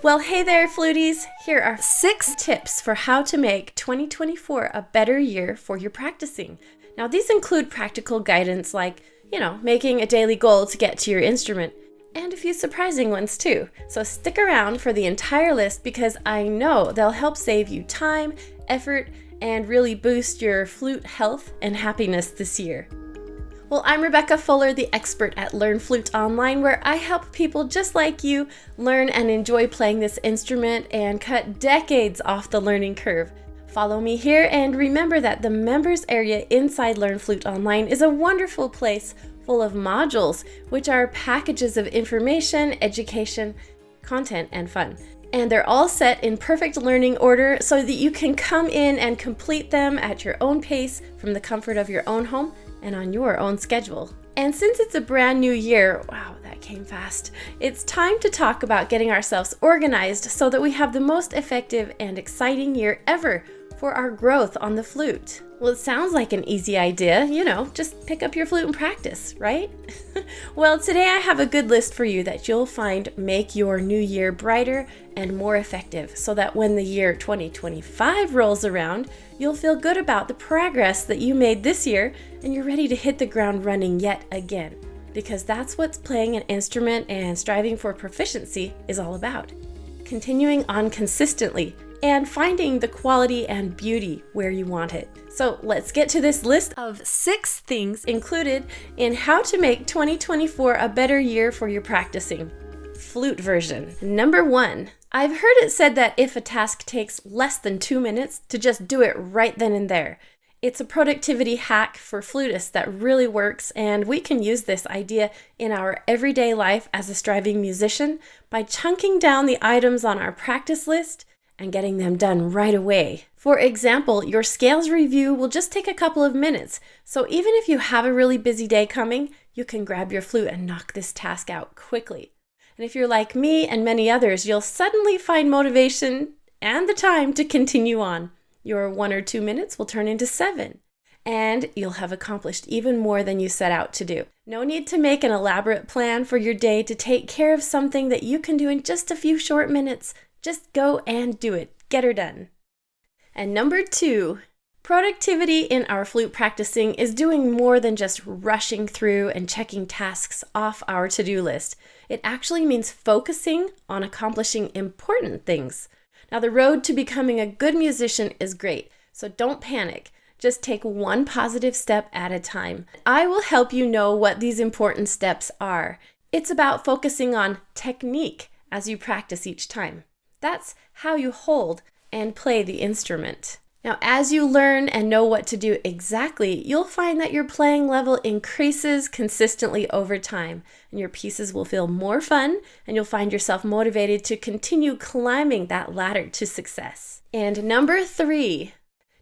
Well, hey there, fluties! Here are 6 tips for how to make 2024 a better year for your practicing. Now, these include practical guidance like, making a daily goal to get to your instrument, and a few surprising ones too. So stick around for the entire list because I know they'll help save you time, effort, and really boost your flute health and happiness this year. Well, I'm Rebecca Fuller, the expert at Learn Flute Online, where I help people just like you learn and enjoy playing this instrument and cut decades off the learning curve. Follow me here and remember that the members area inside Learn Flute Online is a wonderful place full of modules, which are packages of information, education, content, and fun. And they're all set in perfect learning order so that you can come in and complete them at your own pace from the comfort of your own home and on your own schedule. And since it's a brand new year, wow, that came fast, it's time to talk about getting ourselves organized so that we have the most effective and exciting year ever for our growth on the flute. Well, it sounds like an easy idea, just pick up your flute and practice, right? Well, today I have a good list for you that you'll find make your new year brighter and more effective so that when the year 2025 rolls around, you'll feel good about the progress that you made this year and you're ready to hit the ground running yet again. Because that's what playing an instrument and striving for proficiency is all about. Continuing on consistently and finding the quality and beauty where you want it. So let's get to this list of 6 things included in how to make 2024 a better year for your practicing. Flute version. Number 1. I've heard it said that if a task takes less than 2 minutes, to just do it right then and there. It's a productivity hack for flutists that really works, and we can use this idea in our everyday life as a striving musician by chunking down the items on our practice list and getting them done right away. For example, your scales review will just take a couple of minutes, so even if you have a really busy day coming, you can grab your flute and knock this task out quickly. And if you're like me and many others, you'll suddenly find motivation and the time to continue on. Your 1 or 2 minutes will turn into 7, and you'll have accomplished even more than you set out to do. No need to make an elaborate plan for your day to take care of something that you can do in just a few short minutes. Just go and do it. Get her done. And number 2, productivity in our flute practicing is doing more than just rushing through and checking tasks off our to-do list. It actually means focusing on accomplishing important things. Now, the road to becoming a good musician is great, so don't panic. Just take one positive step at a time. I will help you know what these important steps are. It's about focusing on technique as you practice each time. That's how you hold and play the instrument. Now, as you learn and know what to do exactly, you'll find that your playing level increases consistently over time, and your pieces will feel more fun, and you'll find yourself motivated to continue climbing that ladder to success. And number 3,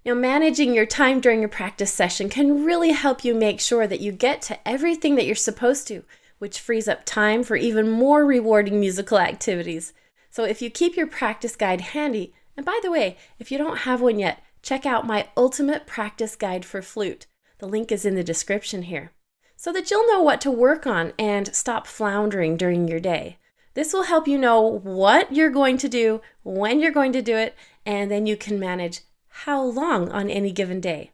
managing your time during your practice session can really help you make sure that you get to everything that you're supposed to, which frees up time for even more rewarding musical activities. So if you keep your practice guide handy, and by the way, if you don't have one yet, check out my ultimate practice guide for flute. The link is in the description here, so that you'll know what to work on and stop floundering during your day. This will help you know what you're going to do, when you're going to do it, and then you can manage how long on any given day.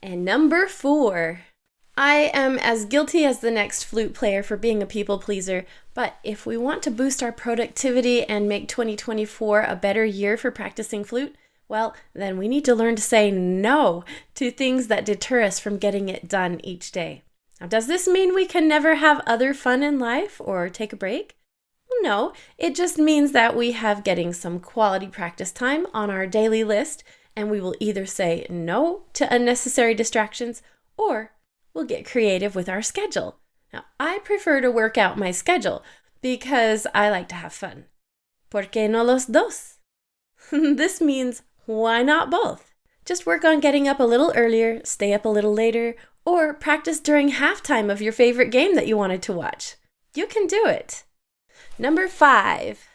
And number 4, I am as guilty as the next flute player for being a people pleaser, but if we want to boost our productivity and make 2024 a better year for practicing flute, well, then we need to learn to say no to things that deter us from getting it done each day. Now, does this mean we can never have other fun in life or take a break? No, it just means that we have getting some quality practice time on our daily list, and we will either say no to unnecessary distractions or we'll get creative with our schedule. Now, I prefer to work out my schedule because I like to have fun. ¿Por qué no los dos? This means why not both? Just work on getting up a little earlier, stay up a little later, or practice during halftime of your favorite game that you wanted to watch. You can do it. Number 5.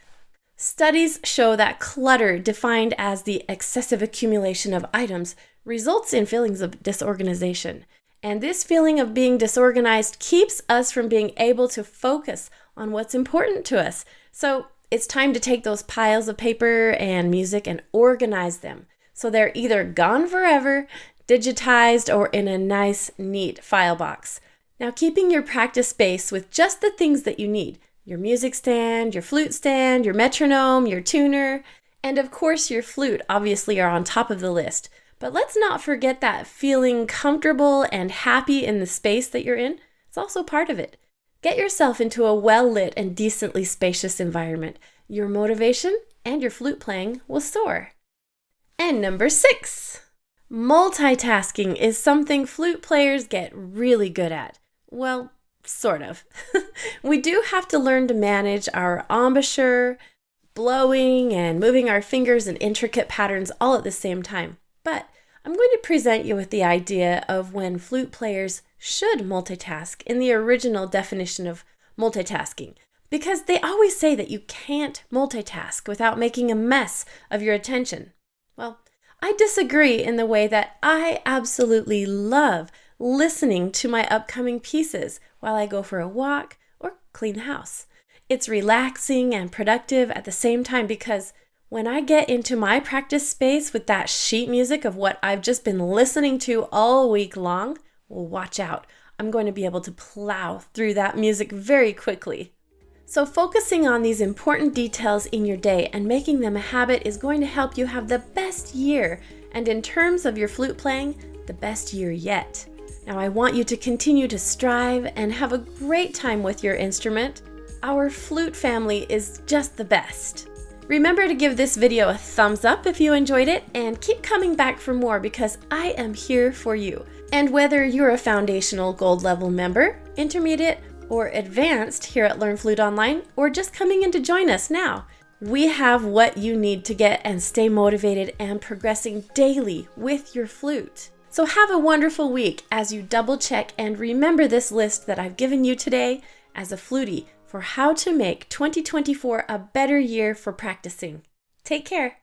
Studies show that clutter, defined as the excessive accumulation of items, results in feelings of disorganization. And this feeling of being disorganized keeps us from being able to focus on what's important to us. So It's time to take those piles of paper and music and organize them so they're either gone forever, digitized, or in a nice, neat file box. Now, keeping your practice space with just the things that you need, your music stand, your flute stand, your metronome, your tuner, and of course your flute obviously are on top of the list. But let's not forget that feeling comfortable and happy in the space that you're in. It's also part of it. Get yourself into a well-lit and decently spacious environment. Your motivation and your flute playing will soar. And number 6, multitasking is something flute players get really good at. Well, sort of. We do have to learn to manage our embouchure, blowing, and moving our fingers in intricate patterns all at the same time. But I'm going to present you with the idea of when flute players should multitask in the original definition of multitasking, because they always say that you can't multitask without making a mess of your attention. Well, I disagree in the way that I absolutely love listening to my upcoming pieces while I go for a walk or clean the house. It's relaxing and productive at the same time because when I get into my practice space with that sheet music of what I've just been listening to all week long, well, watch out. I'm going to be able to plow through that music very quickly. So focusing on these important details in your day and making them a habit is going to help you have the best year, and in terms of your flute playing, the best year yet. Now I want you to continue to strive and have a great time with your instrument. Our flute family is just the best. Remember to give this video a thumbs up if you enjoyed it, and keep coming back for more because I am here for you. And whether you're a foundational gold level member, intermediate, or advanced here at Learn Flute Online, or just coming in to join us now, we have what you need to get and stay motivated and progressing daily with your flute. So have a wonderful week as you double check and remember this list that I've given you today as a flutie for how to make 2024 a better year for practicing. Take care.